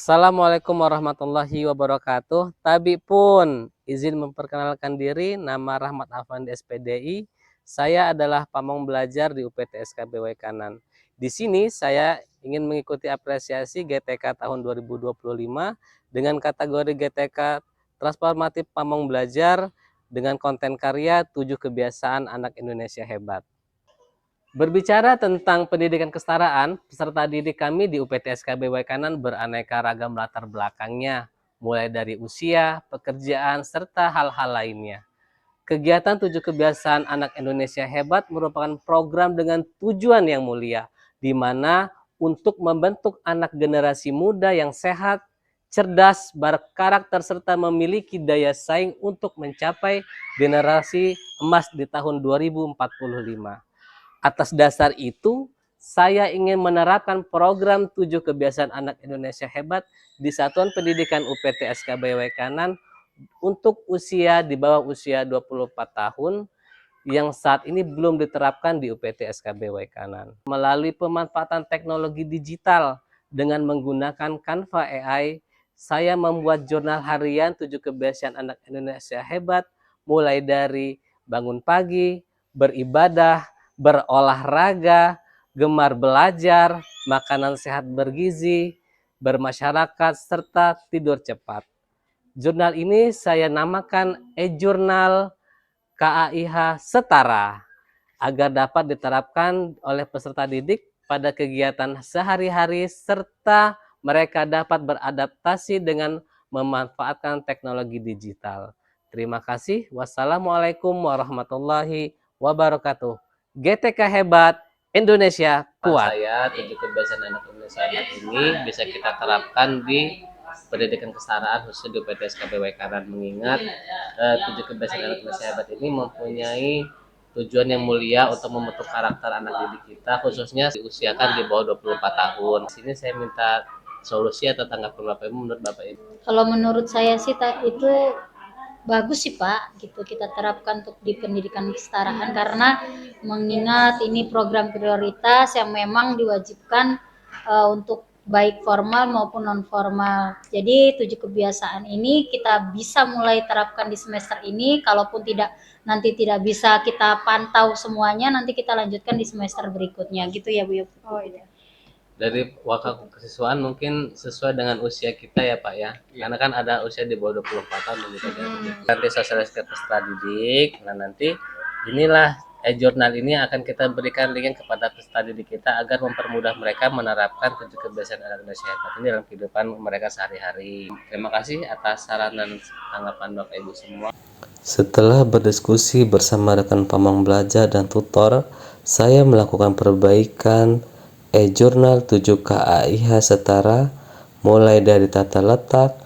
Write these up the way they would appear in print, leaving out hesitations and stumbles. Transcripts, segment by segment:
Assalamualaikum warahmatullahi wabarakatuh. Tabi pun izin memperkenalkan diri, nama Rahmat Afandi SPDI. Saya adalah pamong belajar di UPT SKB Waikanan. Di sini saya ingin mengikuti apresiasi GTK tahun 2025 dengan kategori GTK Transformatif Pamong Belajar dengan konten karya 7 kebiasaan anak Indonesia hebat. Berbicara tentang pendidikan kesetaraan, peserta didik kami di UPT SKB Waikanan beraneka ragam latar belakangnya, mulai dari usia, pekerjaan, serta hal-hal lainnya. Kegiatan 7 kebiasaan anak Indonesia hebat merupakan program dengan tujuan yang mulia, di mana untuk membentuk anak generasi muda yang sehat, cerdas, berkarakter, serta memiliki daya saing untuk mencapai generasi emas di tahun 2045. Atas dasar itu, saya ingin menerapkan program 7 kebiasaan anak Indonesia hebat di Satuan Pendidikan UPT SKB Waikanan untuk usia di bawah usia 24 tahun yang saat ini belum diterapkan di UPT SKB Waikanan. Melalui pemanfaatan teknologi digital dengan menggunakan Canva AI, saya membuat jurnal harian 7 kebiasaan anak Indonesia hebat mulai dari bangun pagi, beribadah, berolahraga, gemar belajar, makanan sehat bergizi, bermasyarakat, serta tidur cepat. Jurnal ini saya namakan e-jurnal KAIH Setara agar dapat diterapkan oleh peserta didik pada kegiatan sehari-hari serta mereka dapat beradaptasi dengan memanfaatkan teknologi digital. Terima kasih. Wassalamualaikum warahmatullahi wabarakatuh. GTK hebat, Indonesia kuat. Saya 7 kebiasaan anak Indonesia hebat ini bisa kita terapkan di pendidikan kesetaraan khususnya di UPT SKB Waikanan, mengingat 7 kebiasaan anak Indonesia hebat ini mempunyai tujuan yang mulia untuk membentuk karakter anak didik kita, khususnya diusiakan di bawah 24 tahun. Di sini saya minta solusi atau tanggapan Bapak Ibu menurut Bapak Ibu. Kalau menurut saya sih itu bagus sih Pak, gitu kita terapkan untuk di pendidikan kesetaraan karena mengingat ini program prioritas yang memang diwajibkan untuk baik formal maupun non formal. Jadi 7 kebiasaan ini kita bisa mulai terapkan di semester ini, kalaupun nanti tidak bisa kita pantau semuanya, nanti kita lanjutkan di semester berikutnya gitu ya Bu. Oh iya. Dari waktu kesiswaan mungkin sesuai dengan usia kita ya Pak ya. Karena kan ada usia di bawah 24 tahun gitu kan. Nanti sosialisasi ke peserta didik. Nah nanti inilah e-jurnal ini akan kita berikan linknya kepada peserta didik kita agar mempermudah mereka menerapkan 7 kebiasaan anak Indonesia hebat ini dalam kehidupan mereka sehari-hari. Terima kasih atas saran dan tanggapan Bapak Ibu semua. Setelah berdiskusi bersama rekan pamong belajar dan tutor, saya melakukan perbaikan e-jurnal 7 KAIH Setara mulai dari tata letak,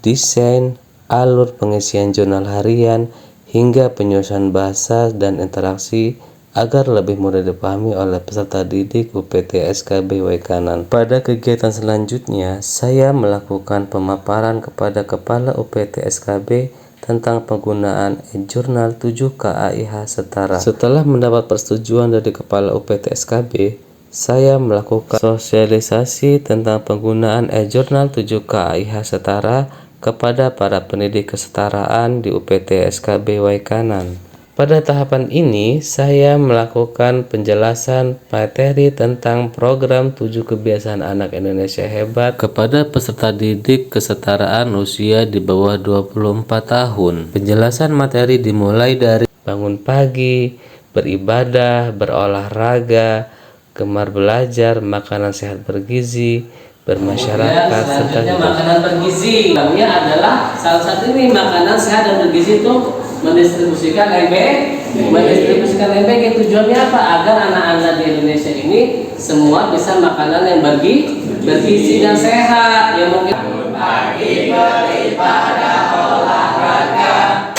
desain, alur pengisian jurnal harian, hingga penyusunan bahasa dan interaksi agar lebih mudah dipahami oleh peserta didik UPT SKB Waikanan. Pada kegiatan selanjutnya, saya melakukan pemaparan kepada Kepala UPT SKB tentang penggunaan e-jurnal 7 KAIH Setara. Setelah mendapat persetujuan dari Kepala UPT SKB, saya melakukan sosialisasi tentang penggunaan e-jurnal 7 KAIH Setara kepada para pendidik kesetaraan di UPT SKB Waikanan. Pada tahapan ini, saya melakukan penjelasan materi tentang program 7 kebiasaan anak Indonesia hebat kepada peserta didik kesetaraan usia di bawah 24 tahun. Penjelasan materi dimulai dari bangun pagi, beribadah, berolahraga, gemar belajar, makanan sehat bergizi, bermasyarakat, serta makanan bergizi. Ini adalah salah satu ini makanan sehat dan bergizi itu mendistribusikan MBG. Tujuannya apa? Agar anak-anak di Indonesia ini semua bisa makanan yang bergizi dan sehat. Ya mungkin pagi beribadah, olahraga,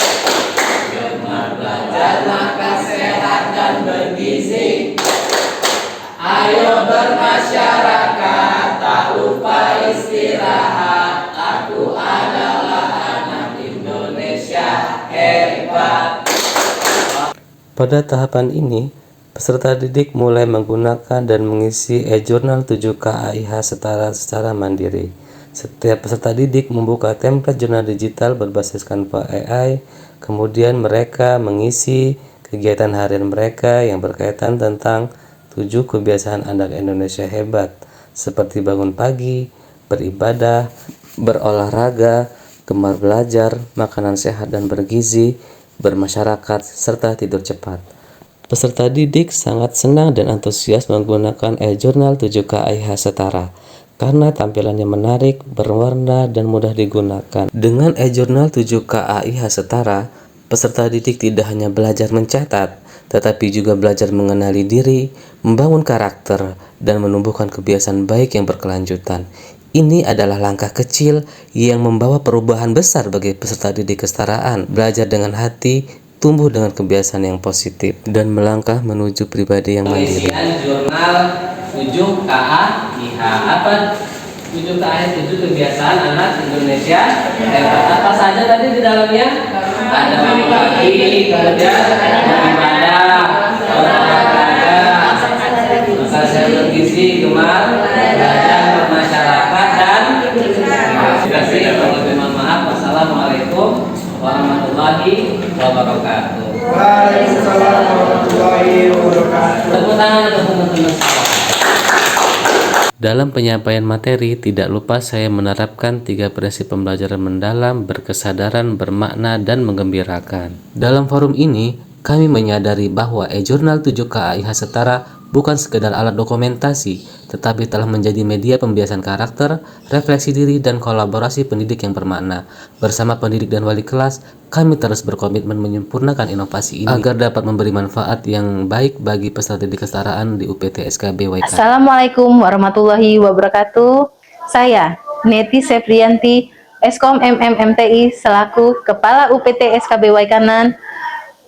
gemar belajar, makan sehat dan bergizi. Ayo bermasyarakat, tak lupa istirahat. Aku adalah anak Indonesia hebat. Pada tahapan ini, peserta didik mulai menggunakan dan mengisi e-jurnal 7 KAIH Setara secara mandiri. Setiap peserta didik membuka template jurnal digital berbasis Canva AI, kemudian mereka mengisi kegiatan harian mereka yang berkaitan tentang 7 kebiasaan anak Indonesia hebat, seperti bangun pagi, beribadah, berolahraga, gemar belajar, makanan sehat dan bergizi, bermasyarakat, serta tidur cepat. Peserta didik sangat senang dan antusias menggunakan e-jurnal 7KIH Setara karena tampilannya menarik, berwarna, dan mudah digunakan. Dengan e-jurnal 7KIH Setara, peserta didik tidak hanya belajar mencatat, tetapi juga belajar mengenali diri, membangun karakter, dan menumbuhkan kebiasaan baik yang berkelanjutan. Ini adalah langkah kecil yang membawa perubahan besar bagi peserta didik kesetaraan. Belajar dengan hati, tumbuh dengan kebiasaan yang positif, dan melangkah menuju pribadi yang mandiri. Jurnal 7KIH apa? 7KIH 7 kebiasaan anak Indonesia hebat. Apa saja tadi di dalamnya? Ada bangun pagi, kemudian beribadah, olahraga, masa sehat bergizi, gemar belajar, bermasyarakat, dan terima kasih. Lebih mohon maaf. Wassalamualaikum warahmatullahi wabarakatuh. Waalaikumsalam warahmatullahi wabarakatuh. Tepuk tangan untuk teman-teman semua. Dalam penyampaian materi, tidak lupa saya menerapkan 3 prinsip pembelajaran mendalam, berkesadaran, bermakna, dan menggembirakan. Dalam forum ini, kami menyadari bahwa e-jurnal 7KIH Setara bukan sekedar alat dokumentasi, tetapi telah menjadi media pembiasan karakter, refleksi diri, dan kolaborasi pendidik yang bermakna. Bersama pendidik dan wali kelas, kami terus berkomitmen menyempurnakan inovasi ini agar dapat memberi manfaat yang baik bagi peserta didik kesetaraan di UPT SKB Waikanan. Assalamualaikum warahmatullahi wabarakatuh. Saya Neti Septrianti, Eskom MMMTI selaku Kepala UPT SKB Waikanan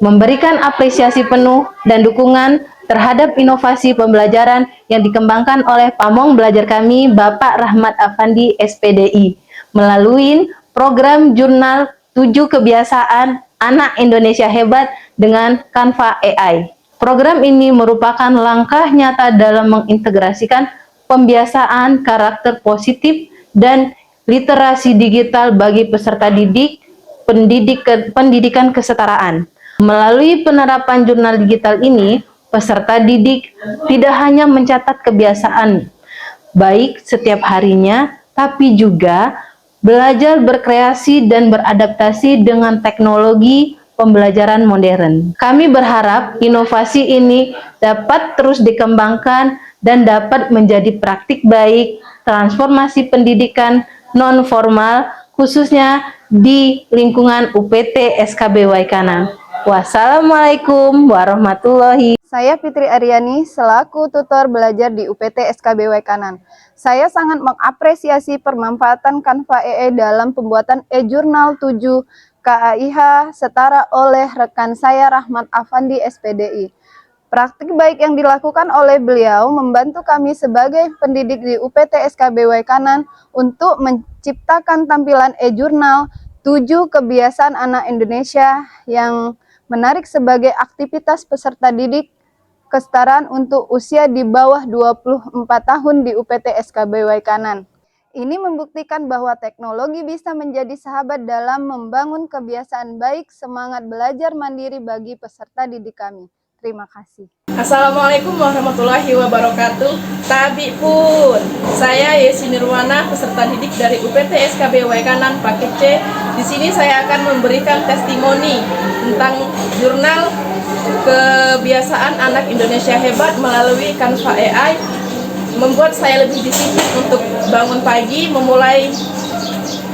memberikan apresiasi penuh dan dukungan terhadap inovasi pembelajaran yang dikembangkan oleh pamong belajar kami Bapak Rahmat Afandi SPDI melalui program jurnal 7 kebiasaan anak Indonesia hebat dengan Canva AI. Program ini merupakan langkah nyata dalam mengintegrasikan pembiasaan karakter positif dan literasi digital bagi peserta didik pendidikan kesetaraan. Melalui penerapan jurnal digital ini, peserta didik tidak hanya mencatat kebiasaan baik setiap harinya, tapi juga belajar berkreasi dan beradaptasi dengan teknologi pembelajaran modern. Kami berharap inovasi ini dapat terus dikembangkan dan dapat menjadi praktik baik transformasi pendidikan non-formal, khususnya di lingkungan UPT SKB Waikanan. Wassalamualaikum warahmatullahi. Saya Fitri Aryani selaku tutor belajar di UPT SKB Waikanan. Saya sangat mengapresiasi permanfaatan Canva AI dalam pembuatan e-jurnal 7 KIH Setara oleh rekan saya Rahmat Afandi SPDI. Praktik baik yang dilakukan oleh beliau membantu kami sebagai pendidik di UPT SKB Waikanan untuk menciptakan tampilan e-jurnal 7 kebiasaan anak Indonesia yang menarik sebagai aktivitas peserta didik kesetaraan untuk usia di bawah 24 tahun di UPT SKB Waikanan. Ini membuktikan bahwa teknologi bisa menjadi sahabat dalam membangun kebiasaan baik semangat belajar mandiri bagi peserta didik kami. Terima kasih. Assalamualaikum warahmatullahi wabarakatuh. Tabi pun, saya Yesi Nirwana, peserta didik dari UPT SKB Waikanan Paket C. Di sini saya akan memberikan testimoni tentang jurnal kebiasaan anak Indonesia hebat melalui Canva AI. Membuat saya lebih disiplin untuk bangun pagi, memulai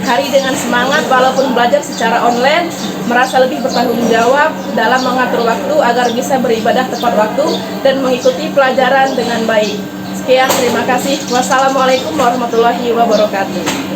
hari dengan semangat walaupun belajar secara online, merasa lebih bertanggung jawab dalam mengatur waktu agar bisa beribadah tepat waktu dan mengikuti pelajaran dengan baik. Sekian, terima kasih. Wassalamualaikum warahmatullahi wabarakatuh.